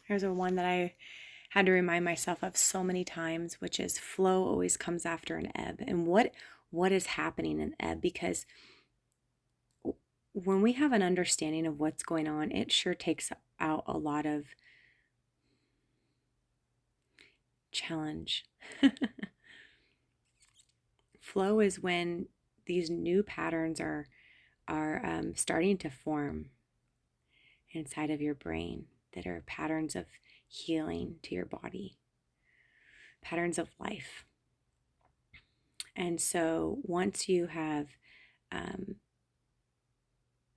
There's a one that I had to remind myself of so many times, which is flow always comes after an ebb. And what is happening in ebb? Because when we have an understanding of what's going on, it sure takes out a lot of challenge. Flow is when these new patterns are starting to form inside of your brain that are patterns of healing to your body, patterns of life. And so once you have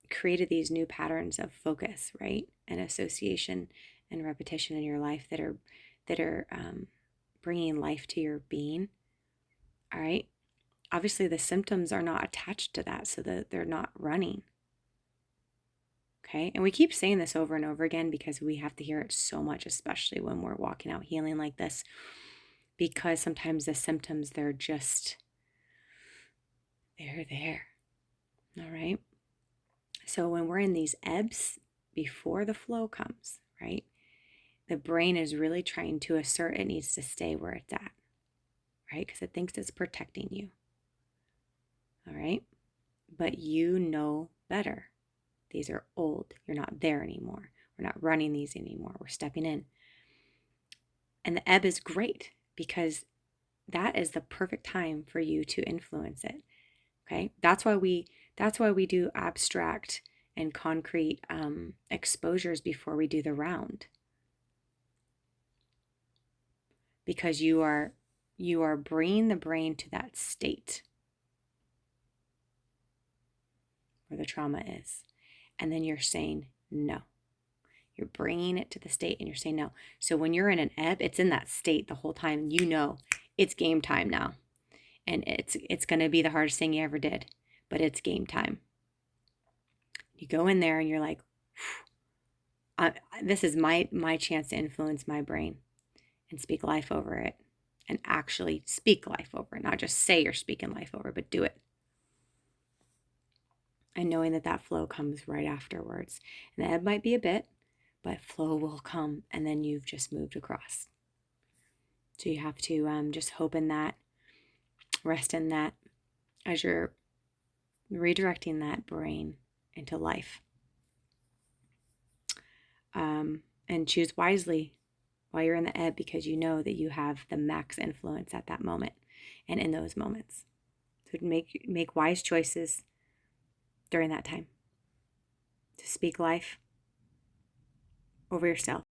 created these new patterns of focus, right, and association and repetition in your life that are bringing life to your being, all right, obviously the symptoms are not attached to that, so that they're not running. Okay, and we keep saying this over and over again because we have to hear it so much, especially when we're walking out healing like this, because sometimes the symptoms, they're there. All right. So when we're in these ebbs before the flow comes, right, the brain is really trying to assert it needs to stay where it's at, right, because it thinks it's protecting you. All right. But you know better. These are old. You're not there anymore. We're not running these anymore. We're stepping in. And the ebb is great because that is the perfect time for you to influence it. Okay? That's why we do abstract and concrete exposures before we do the round. Because you are bringing the brain to that state where the trauma is. And then you're saying no. You're bringing it to the state and you're saying no. So when you're in an ebb, it's in that state the whole time. You know it's game time now. And it's going to be the hardest thing you ever did, but it's game time. You go in there and you're like, this is my chance to influence my brain and speak life over it and actually speak life over it. Not just say you're speaking life over, but do it. And knowing that flow comes right afterwards. And the ebb might be a bit, but flow will come, and then you've just moved across. So you have to just hope in that, rest in that, as you're redirecting that brain into life. And choose wisely while you're in the ebb, because you know that you have the max influence at that moment and in those moments. So make wise choices during that time to speak life over yourself.